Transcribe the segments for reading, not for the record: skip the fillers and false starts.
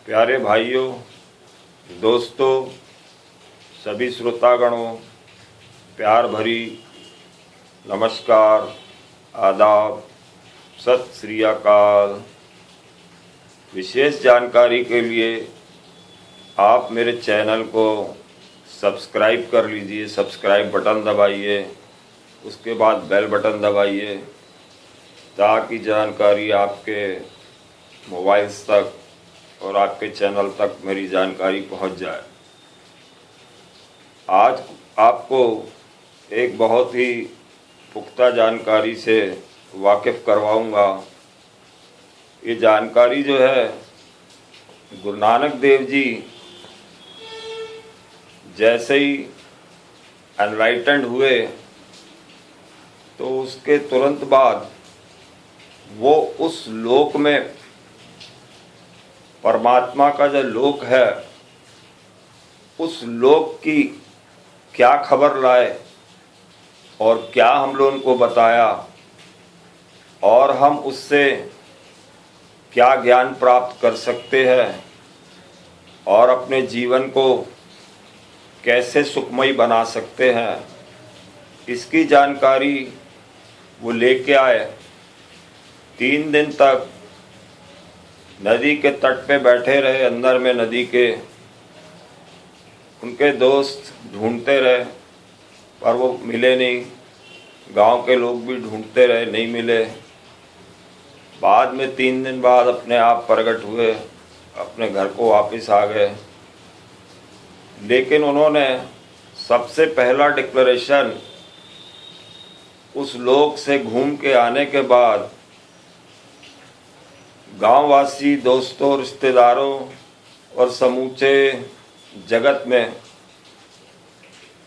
प्यारे भाइयों, दोस्तों, सभी श्रोतागणों, प्यार भरी नमस्कार, आदाब, सत श्री अकाल। विशेष जानकारी के लिए आप मेरे चैनल को सब्सक्राइब कर लीजिए। सब्सक्राइब बटन दबाइए, उसके बाद बेल बटन दबाइए ताकि जानकारी आपके मोबाइल्स तक और आपके चैनल तक मेरी जानकारी पहुंच जाए। आज आपको एक बहुत ही पुख्ता जानकारी से वाकिफ़ करवाऊंगा। ये जानकारी जो है, गुरु नानक देव जी जैसे ही एनलाइटेंड हुए तो उसके तुरंत बाद वो उस लोक में, परमात्मा का जो लोक है, उस लोक की क्या खबर लाए और क्या हम लोगों को बताया और हम उससे क्या ज्ञान प्राप्त कर सकते हैं और अपने जीवन को कैसे सुखमय बना सकते हैं, इसकी जानकारी वो लेके आए। 3 दिन तक नदी के तट पे बैठे रहे, अंदर में नदी के। उनके दोस्त ढूंढते रहे पर वो मिले नहीं। गांव के लोग भी ढूंढते रहे, नहीं मिले। बाद में 3 दिन बाद अपने आप प्रकट हुए, अपने घर को वापस आ गए। लेकिन उन्होंने सबसे पहला डिक्लेरेशन उस लोक से घूम के आने के बाद गांववासी, दोस्तों, रिश्तेदारों और समूचे जगत में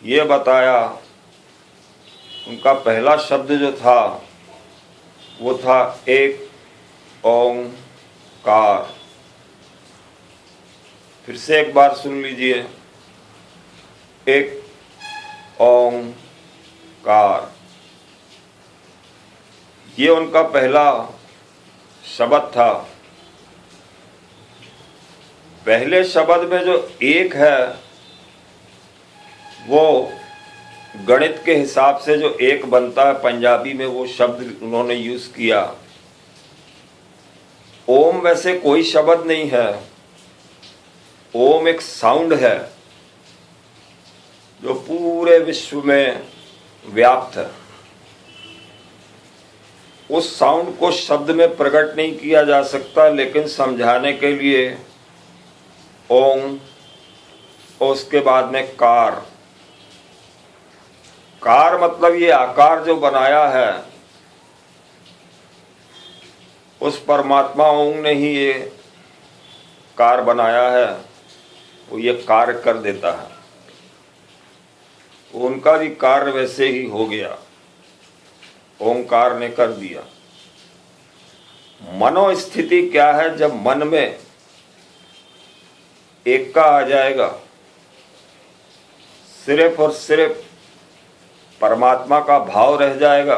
ये बताया। उनका पहला शब्द जो था वो था एक ओंकार। फिर से एक बार सुन लीजिए, एक ओंकार। ये उनका पहला शब्द था। पहले शब्द में जो एक है, वो गणित के हिसाब से जो एक बनता है, पंजाबी में वो शब्द उन्होंने यूज किया। ओम वैसे कोई शब्द नहीं है। ओम एक साउंड है जो पूरे विश्व में व्याप्त है। उस साउंड को शब्द में प्रकट नहीं किया जा सकता, लेकिन समझाने के लिए ओम और उसके बाद में कार। कार मतलब ये आकार जो बनाया है, उस परमात्मा ओम ने ही ये कार बनाया है। वो ये कार्य कर देता है। उनका भी कार्य वैसे ही हो गया, ओंकार ने कर दिया। मनोस्थिति क्या है? जब मन में एक का आ जाएगा, सिर्फ और सिर्फ परमात्मा का भाव रह जाएगा,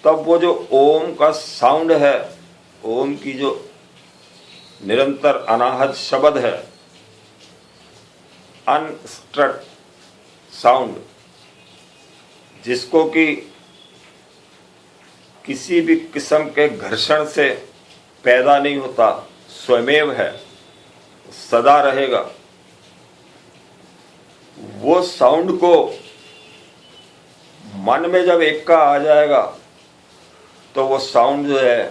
तब वो जो ओम का साउंड है, ओम की जो निरंतर अनाहत शब्द है, अनस्ट्रक्ट साउंड, जिसको कि किसी भी किस्म के घर्षण से पैदा नहीं होता, स्वयमेव है, सदा रहेगा। वो साउंड को मन में जब एक का आ जाएगा तो वो साउंड जो है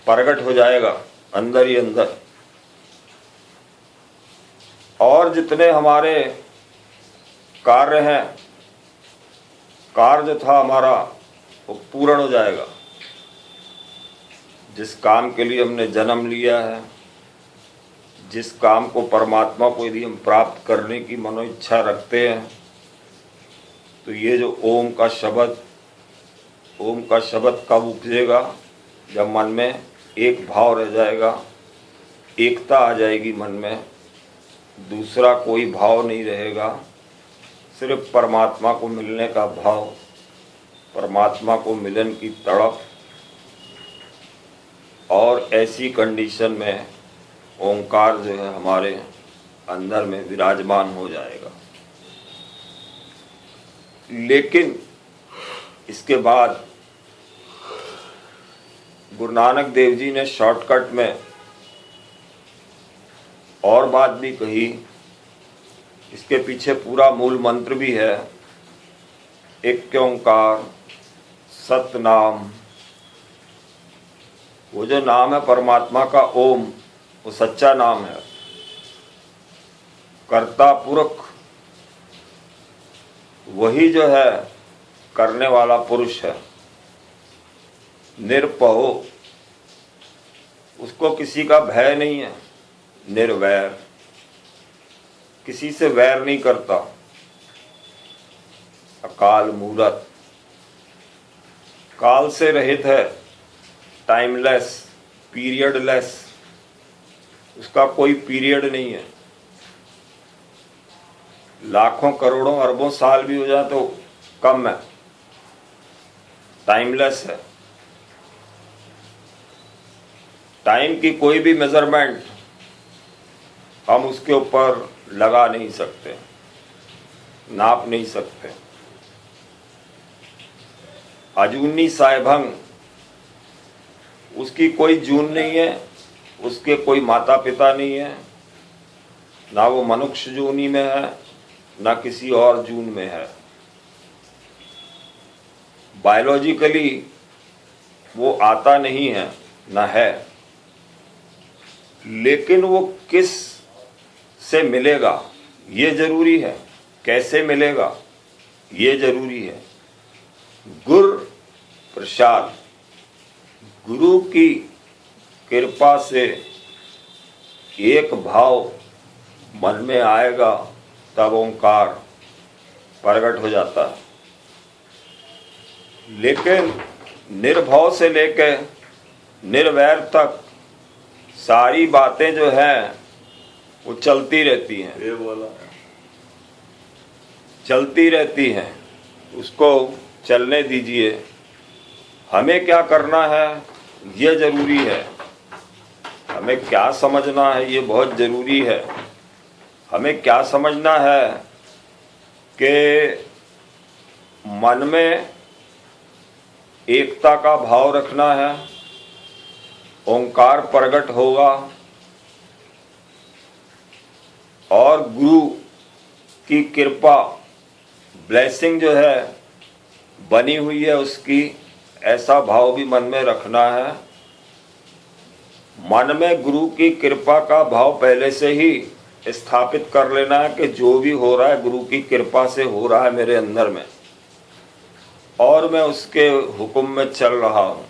प्रकट हो जाएगा अंदर ही अंदर। और जितने हमारे कार्य हैं, कार्य जो था हमारा, वो पूर्ण हो जाएगा। जिस काम के लिए हमने जन्म लिया है, जिस काम को, परमात्मा को यदि हम प्राप्त करने की मनो इच्छा रखते हैं, तो ये जो ओम का शब्द, ओम का शब्द कब उपजेगा? जब मन में एक भाव रह जाएगा, एकता आ जाएगी मन में, दूसरा कोई भाव नहीं रहेगा, सिर्फ परमात्मा को मिलने का भाव, परमात्मा को मिलन की तड़प। और ऐसी कंडीशन में ओंकार जो है हमारे अंदर में विराजमान हो जाएगा। लेकिन इसके बाद गुरु नानक देव जी ने शॉर्टकट में और बात भी कही। इसके पीछे पूरा मूल मंत्र भी है, एक ओंकार सतनाम। वो जो नाम है परमात्मा का ओम, वो सच्चा नाम है। कर्ता पुरख वही जो है करने वाला पुरुष है। निरपहो, उसको किसी का भय नहीं है। निर्वैर, किसी से वैर नहीं करता। अकाल मूरत, काल से रहित है। टाइमलेस, पीरियडलेस, उसका कोई पीरियड नहीं है। लाखों करोड़ों अरबों साल भी हो जाए तो कम है। टाइमलेस है। टाइम की कोई भी मेजरमेंट हम उसके ऊपर लगा नहीं सकते, नाप नहीं सकते। अजूनी साहिबंग, उसकी कोई जून नहीं है, उसके कोई माता पिता नहीं है, ना वो मनुष्य जूनी में है, ना किसी और जून में है। बायोलॉजिकली वो आता नहीं है, ना है। लेकिन वो किस से मिलेगा ये जरूरी है, कैसे मिलेगा ये जरूरी है। गुरु प्रसाद, गुरु की कृपा से एक भाव मन में आएगा तब ओंकार प्रकट हो जाता है। लेकिन निर्भाव से लेकर निर्वैर तक सारी बातें जो हैं वो चलती रहती हैं। ये बोला चलती रहती हैं, उसको चलने दीजिए। हमें क्या करना है ये जरूरी है। हमें क्या समझना है ये बहुत जरूरी है। हमें क्या समझना है कि मन में एकता का भाव रखना है। ओंकार प्रकट होगा और गुरु की कृपा, ब्लेसिंग जो है बनी हुई है उसकी, ऐसा भाव भी मन में रखना है। मन में गुरु की कृपा का भाव पहले से ही स्थापित कर लेना है कि जो भी हो रहा है गुरु की कृपा से हो रहा है मेरे अंदर में, और मैं उसके हुक्म में चल रहा हूँ।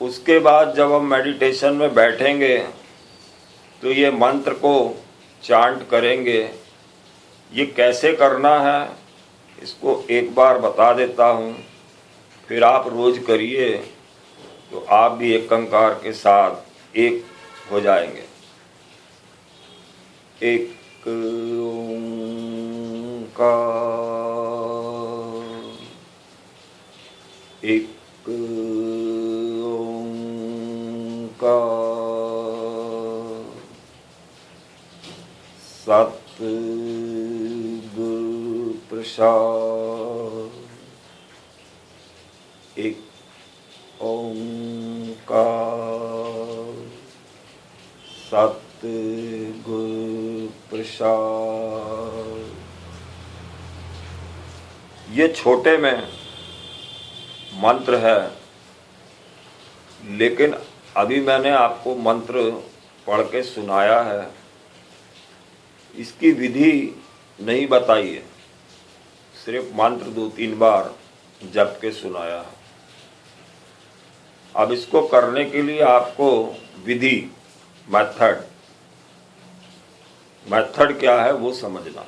उसके बाद जब हम मेडिटेशन में बैठेंगे तो ये मंत्र को चांट करेंगे। ये कैसे करना है इसको एक बार बता देता हूँ, फिर आप रोज करिए तो आप भी एक ओंकार के साथ एक हो जाएंगे। एक ओंकार, एक ओंकार, सतगुरु प्रसाद। एक ओंकार, सतगुरु प्रसाद। ये छोटे में मंत्र है, लेकिन अभी मैंने आपको मंत्र पढ़ के सुनाया है, इसकी विधि नहीं बताई है, सिर्फ मंत्र 2-3 बार जप के सुनाया है। अब इसको करने के लिए आपको विधि, मेथड क्या है वो समझना।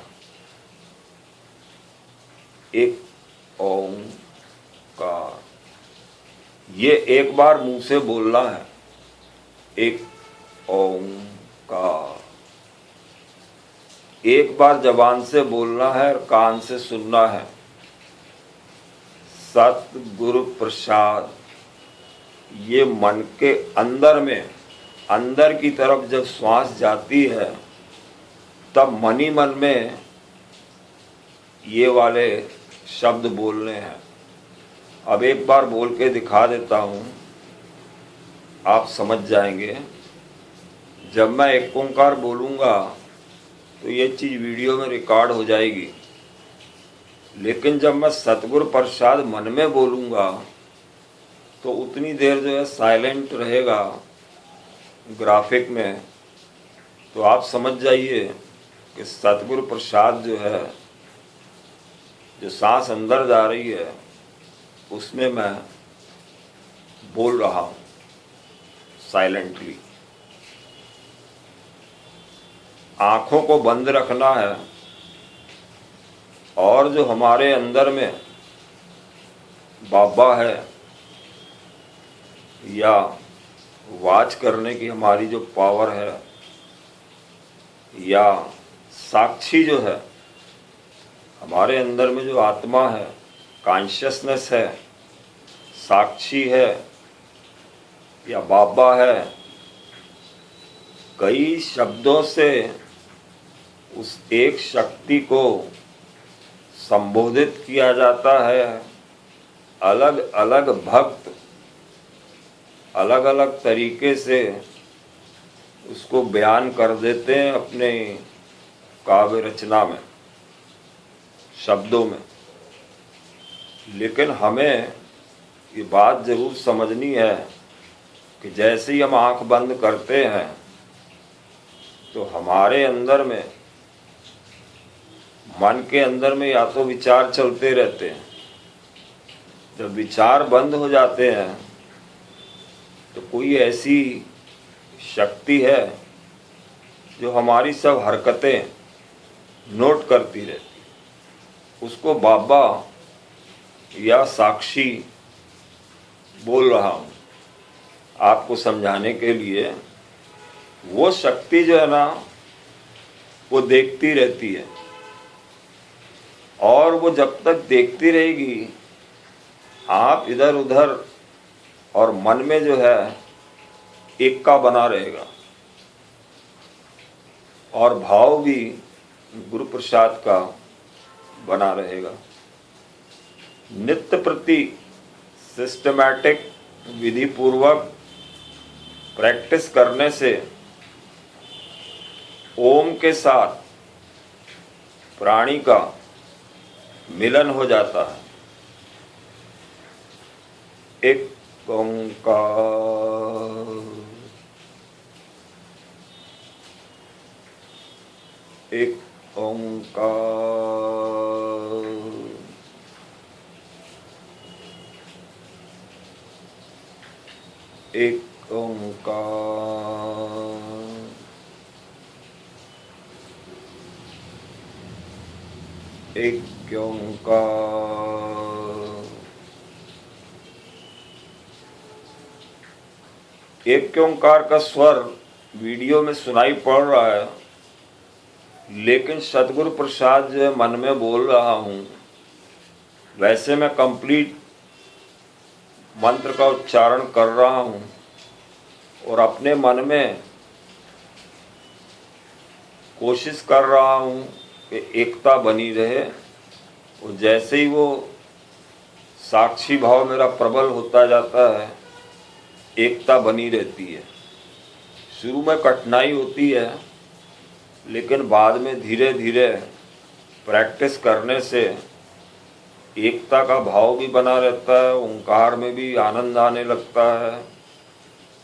एक ओंकार, ये एक बार मुंह से बोलना है। एक ओंकार, एक बार जबान से बोलना है और कान से सुनना है। सतगुरु प्रसाद, ये मन के अंदर में, अंदर की तरफ जब श्वास जाती है तब मन ही मन में ये वाले शब्द बोलने हैं। अब एक बार बोल के दिखा देता हूँ, आप समझ जाएंगे। जब मैं एक ओंकार बोलूँगा तो ये चीज़ वीडियो में रिकॉर्ड हो जाएगी, लेकिन जब मैं सतगुरु प्रसाद मन में बोलूँगा तो उतनी देर जो है साइलेंट रहेगा ग्राफिक में। तो आप समझ जाइए कि सतगुरु प्रसाद जो है, जो सांस अंदर जा रही है उसमें मैं बोल रहा हूँ साइलेंटली। आँखों को बंद रखना है और जो हमारे अंदर में बाबा है या वाच करने की हमारी जो पावर है या साक्षी जो है, हमारे अंदर में जो आत्मा है, कॉन्शियसनेस है, साक्षी है या बाबा है, कई शब्दों से उस एक शक्ति को संबोधित किया जाता है। अलग अलग भक्त अलग अलग तरीके से उसको बयान कर देते हैं अपने काव्य रचना में, शब्दों में। लेकिन हमें ये बात जरूर समझनी है कि जैसे ही हम आंख बंद करते हैं तो हमारे अंदर में, मन के अंदर में या तो विचार चलते रहते हैं। जब विचार बंद हो जाते हैं तो कोई ऐसी शक्ति है जो हमारी सब हरकतें नोट करती रहती, उसको बाबा या साक्षी बोल रहा हूँ आपको समझाने के लिए। वो शक्ति जो है ना, वो देखती रहती है और वो जब तक देखती रहेगी, आप इधर उधर और मन में जो है एक का बना रहेगा और भाव भी गुरु प्रसाद का बना रहेगा। नित्य प्रति सिस्टमैटिक विधि पूर्वक प्रैक्टिस करने से ओम के साथ प्राणी का मिलन हो जाता है। एक ओंकार, एक ओंकार, एक ओंकार। एक ओंकार। एक ओंकार का स्वर वीडियो में सुनाई पड़ रहा है, लेकिन सतगुरु प्रसाद जो है मन में बोल रहा हूँ। वैसे मैं कंप्लीट मंत्र का उच्चारण कर रहा हूँ और अपने मन में कोशिश कर रहा हूँ कि एकता बनी रहे। और जैसे ही वो साक्षी भाव मेरा प्रबल होता जाता है, एकता बनी रहती है। शुरू में कठिनाई होती है, लेकिन बाद में धीरे धीरे प्रैक्टिस करने से एकता का भाव भी बना रहता है, ओंकार में भी आनंद आने लगता है।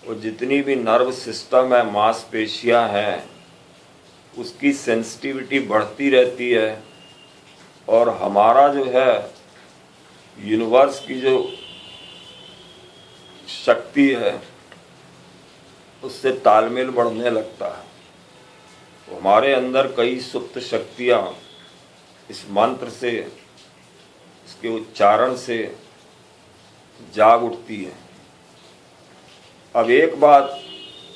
और जितनी भी नर्व सिस्टम है, मांसपेशियां हैं, उसकी सेंसिटिविटी बढ़ती रहती है और हमारा जो है यूनिवर्स की जो शक्ति है उससे तालमेल बढ़ने लगता है। तो हमारे अंदर कई सुप्त शक्तियाँ इस मंत्र से, इसके उच्चारण से जाग उठती है। अब एक बात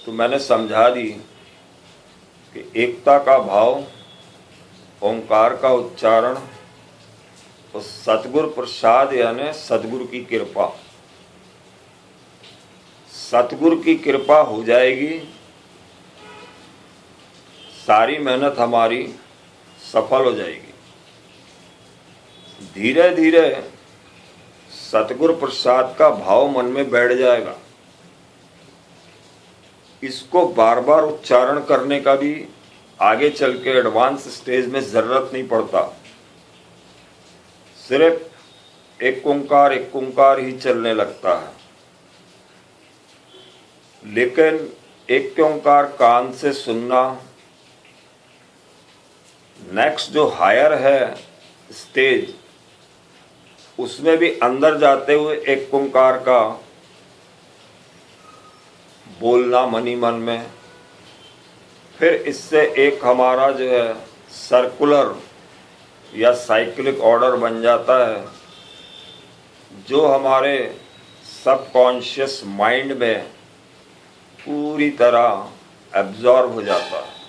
तो मैंने समझा दी कि एकता का भाव, ओंकार का उच्चारण और सतगुरु प्रसाद यानी सतगुरु की कृपा, सतगुरु की कृपा हो जाएगी, सारी मेहनत हमारी सफल हो जाएगी। धीरे धीरे सतगुरु प्रसाद का भाव मन में बैठ जाएगा। इसको बार बार उच्चारण करने का भी आगे चल के एडवांस स्टेज में जरूरत नहीं पड़ता। सिर्फ एक ओंकार ही चलने लगता है। लेकिन एक ओंकार कान से सुनना, नेक्स्ट जो हायर है स्टेज, उसमें भी अंदर जाते हुए एक ओंकार का बोलना मनी मन में, फिर इससे एक हमारा जो है सर्कुलर या साइक्लिक ऑर्डर बन जाता है, जो हमारे सबकॉन्शियस माइंड में पूरी तरह एब्जॉर्ब हो जाता है।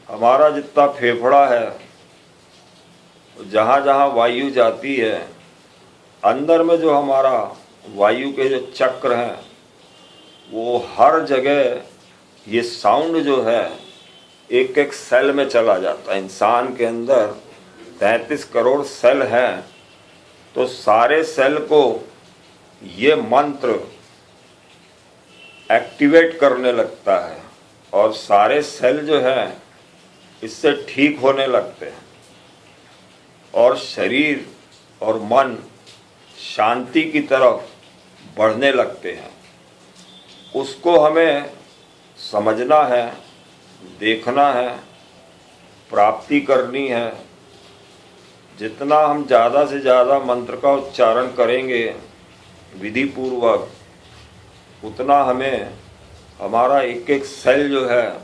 हमारा जितना फेफड़ा है, जहाँ जहाँ वायु जाती है, अंदर में जो हमारा वायु के जो चक्र हैं, वो हर जगह ये साउंड जो है एक एक सेल में चला जाता है। इंसान के अंदर 33 करोड़ सेल हैं, तो सारे सेल को ये मंत्र एक्टिवेट करने लगता है और सारे सेल जो हैं इससे ठीक होने लगते हैं और शरीर और मन शांति की तरफ बढ़ने लगते हैं। उसको हमें समझना है, देखना है, प्राप्ति करनी है। जितना हम ज़्यादा से ज़्यादा मंत्र का उच्चारण करेंगे विधि पूर्वक, उतना हमें हमारा एक एक सेल जो है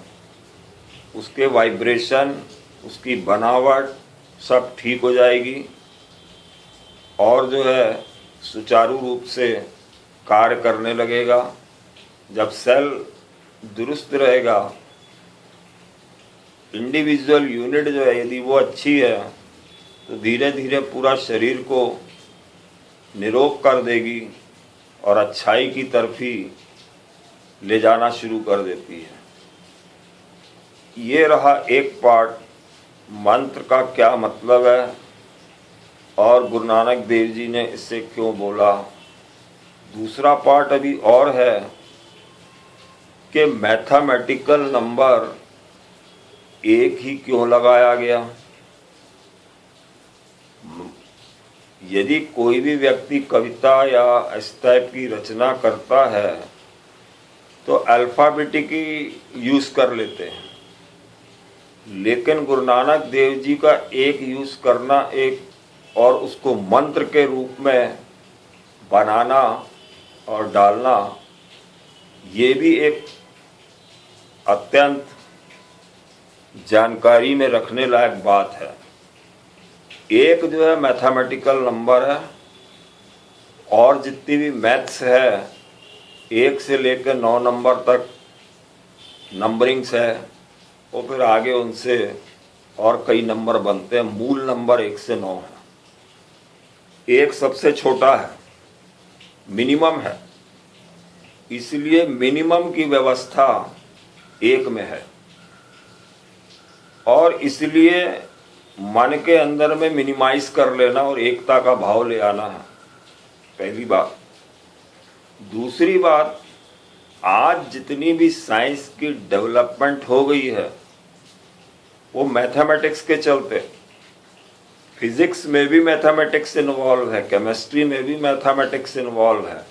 उसके वाइब्रेशन, उसकी बनावट सब ठीक हो जाएगी और जो है सुचारू रूप से कार्य करने लगेगा। जब सेल दुरुस्त रहेगा, इंडिविजुअल यूनिट जो है यदि वो अच्छी है, तो धीरे धीरे पूरा शरीर को निरोग कर देगी और अच्छाई की तरफ ही ले जाना शुरू कर देती है। ये रहा एक पार्ट, मंत्र का क्या मतलब है और गुरु नानक देव जी ने इससे क्यों बोला। दूसरा पार्ट अभी और है कि मैथमेटिकल नंबर एक ही क्यों लगाया गया। यदि कोई भी व्यक्ति कविता या इस टाइप की रचना करता है तो अल्फाबेटिक ही यूज कर लेते हैं, लेकिन गुरु नानक देव जी का एक यूज करना, एक और उसको मंत्र के रूप में बनाना और डालना, ये भी एक अत्यंत जानकारी में रखने लायक बात है। एक जो है मैथमेटिकल नंबर है और जितनी भी मैथ्स है 1 से लेकर 9 नंबर तक नंबरिंग्स है, और फिर आगे उनसे और कई नंबर बनते हैं। मूल नंबर 1 से 9 है। 1 सबसे छोटा है, मिनिमम है, इसलिए मिनिमम की व्यवस्था 1 में है और इसलिए मन के अंदर में मिनिमाइज कर लेना और एकता का भाव ले आना है, पहली बात। दूसरी बात, आज जितनी भी साइंस की डेवलपमेंट हो गई है वो मैथमेटिक्स के चलते। फिजिक्स में भी मैथमेटिक्स इन्वॉल्व है, केमिस्ट्री में भी मैथमेटिक्स इन्वॉल्व है।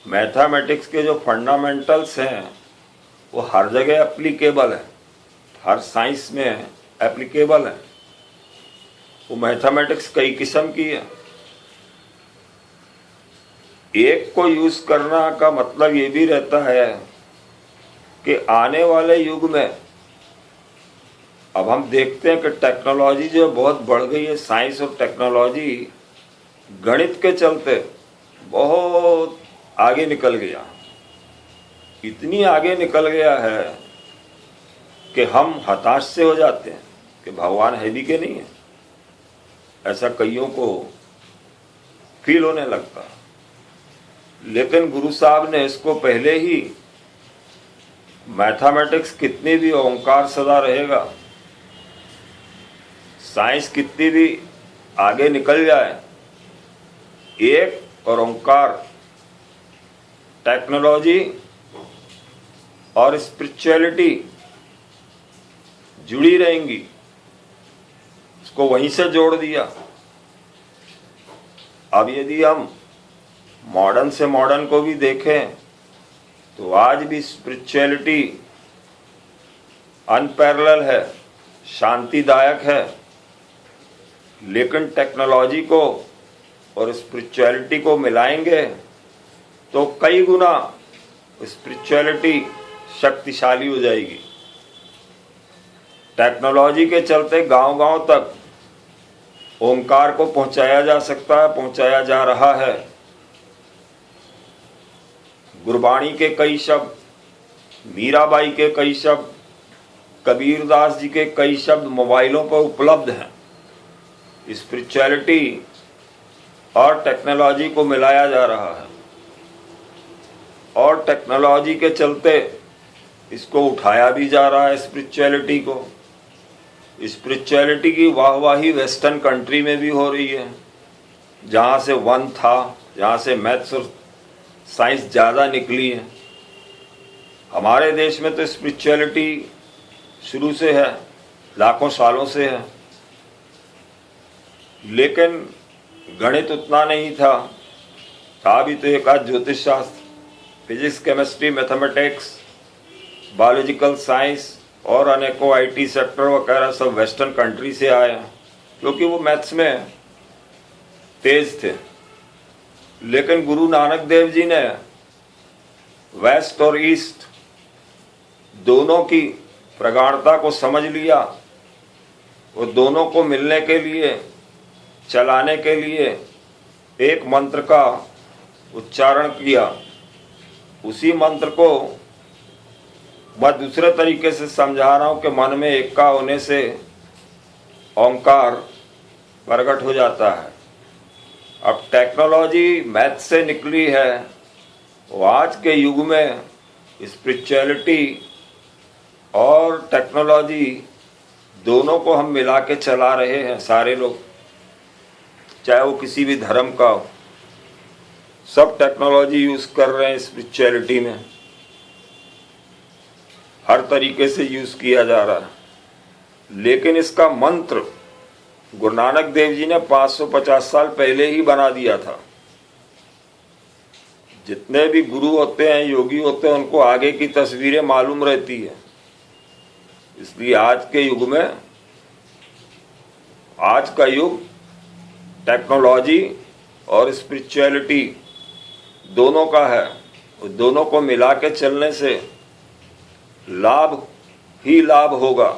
मैथमेटिक्स के जो फंडामेंटल्स हैं वो हर जगह एप्लीकेबल है, हर साइंस में एप्लीकेबल है। वो मैथमेटिक्स कई किस्म की है। एक को यूज करना का मतलब ये भी रहता है कि आने वाले युग में अब हम देखते हैं कि टेक्नोलॉजी जो बहुत बढ़ गई है। साइंस और टेक्नोलॉजी गणित के चलते बहुत आगे निकल गया, इतनी आगे निकल गया है कि हम हताश से हो जाते हैं कि भगवान है भी कि नहीं है, ऐसा कईयों को फील होने लगता। लेकिन गुरु साहब ने इसको पहले ही मैथमेटिक्स कितनी भी ओंकार सदा रहेगा, साइंस कितनी भी आगे निकल जाए, एक और ओंकार, टेक्नोलॉजी और स्पिरिचुअलिटी जुड़ी रहेंगी। उसको वहीं से जोड़ दिया। अब यदि हम मॉडर्न से मॉडर्न को भी देखें तो आज भी स्पिरिचुअलिटी अनपैरेलल है, शांतिदायक है, लेकिन टेक्नोलॉजी को और स्पिरिचुअलिटी को मिलाएंगे तो कई गुना स्पिरिचुअलिटी शक्तिशाली हो जाएगी। टेक्नोलॉजी के चलते गांव-गांव तक ओंकार को पहुंचाया जा सकता है, पहुंचाया जा रहा है। गुरबाणी के कई शब्द, मीराबाई के कई शब्द, कबीरदास जी के कई शब्द मोबाइलों पर उपलब्ध हैं। स्पिरिचुअलिटी और टेक्नोलॉजी को मिलाया जा रहा है और टेक्नोलॉजी के चलते इसको उठाया भी जा रहा है। स्पिरिचुअलिटी को, स्पिरिचुअलिटी की वाहवाही वेस्टर्न कंट्री में भी हो रही है, जहाँ से वन था, जहाँ से मैथ्स और साइंस ज़्यादा निकली है। हमारे देश में तो स्पिरिचुअलिटी शुरू से है, लाखों सालों से है, लेकिन गणित उतना नहीं था भी तो एक आध ज्योतिष शास्त्र, physics, chemistry, mathematics, biological science और अनेकों आईटी सेक्टर वगैरह सब वेस्टर्न कंट्री से आए हैं, क्योंकि वो मैथ्स में तेज थे। लेकिन गुरु नानक देव जी ने वेस्ट और ईस्ट दोनों की प्रगाढ़ता को समझ लिया और दोनों को मिलने के लिए, चलाने के लिए एक मंत्र का उच्चारण किया। उसी मंत्र को मैं दूसरे तरीके से समझा रहा हूँ कि मन में एकता होने से ओंकार प्रकट हो जाता है। अब टेक्नोलॉजी मैथ से निकली है, वो आज के युग में स्पिरिचुअलिटी और टेक्नोलॉजी दोनों को हम मिला के चला रहे हैं। सारे लोग, चाहे वो किसी भी धर्म का हो, सब टेक्नोलॉजी यूज कर रहे हैं। स्पिरिचुअलिटी में हर तरीके से यूज किया जा रहा है, लेकिन इसका मंत्र गुरु नानक देव जी ने 550 साल पहले ही बना दिया था। जितने भी गुरु होते हैं, योगी होते हैं, उनको आगे की तस्वीरें मालूम रहती है। इसलिए आज के युग में, आज का युग टेक्नोलॉजी और स्पिरिचुअलिटी दोनों का है। दोनों को मिला के चलने से लाभ ही लाभ होगा।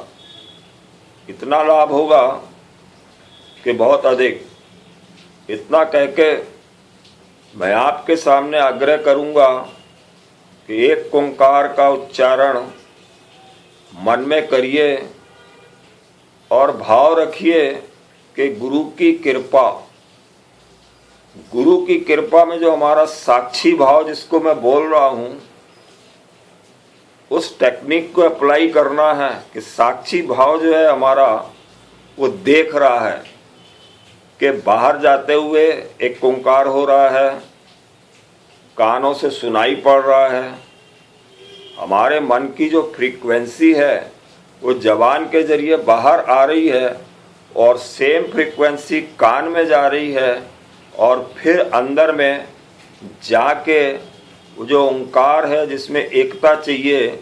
इतना लाभ होगा कि बहुत अधिक। इतना कह के मैं आपके सामने आग्रह करूंगा कि एक ओंकार का उच्चारण मन में करिए और भाव रखिए कि गुरु की कृपा में जो हमारा साक्षी भाव जिसको मैं बोल रहा हूं, उस टेक्निक को अप्लाई करना है कि साक्षी भाव जो है हमारा, वो देख रहा है कि बाहर जाते हुए एक ओंकार हो रहा है, कानों से सुनाई पड़ रहा है। हमारे मन की जो फ्रीक्वेंसी है वो जबान के जरिए बाहर आ रही है और सेम फ्रीक्वेंसी कान में जा रही है और फिर अंदर में जाके वो जो ओंकार है जिसमें एकता चाहिए,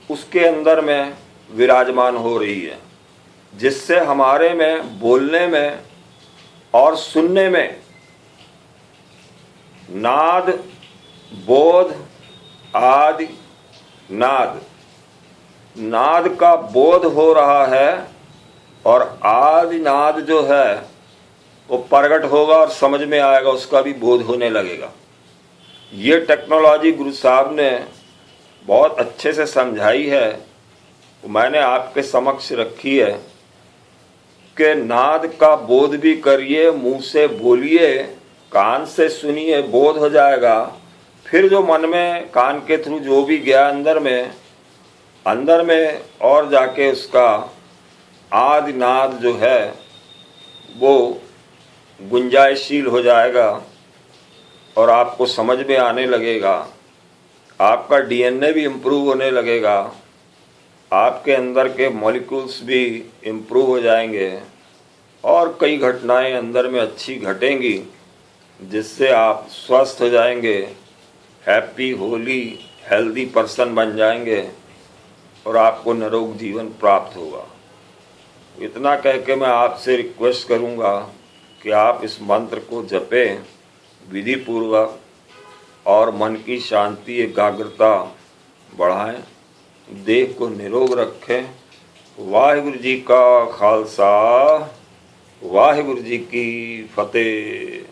उसके अंदर में विराजमान हो रही है, जिससे हमारे में बोलने में और सुनने में नाद, बोध, आदि नाद, नाद का बोध हो रहा है और आदि नाद जो है वो प्रकट होगा और समझ में आएगा, उसका भी बोध होने लगेगा। ये टेक्नोलॉजी गुरु साहब ने बहुत अच्छे से समझाई है, तो मैंने आपके समक्ष रखी है कि नाद का बोध भी करिए, मुंह से बोलिए, कान से सुनिए, बोध हो जाएगा, फिर जो मन में कान के थ्रू जो भी गया अंदर में और जाके उसका आदि नाद जो है वो गुंजाइशशील हो जाएगा और आपको समझ में आने लगेगा। आपका डीएनए भी इम्प्रूव होने लगेगा, आपके अंदर के मॉलिक्यूल्स भी इम्प्रूव हो जाएंगे और कई घटनाएं अंदर में अच्छी घटेंगी जिससे आप स्वस्थ हो जाएंगे, हैप्पी होली हेल्दी पर्सन बन जाएंगे और आपको निरोग जीवन प्राप्त होगा। इतना कह के मैं आपसे रिक्वेस्ट करूंगा कि आप इस मंत्र को जपें विधि पूर्वक और मन की शांति एकाग्रता बढ़ाएं, देह को निरोग रखें। वाहिगुरु जी का खालसा, वाहिगुरु जी की फतेह।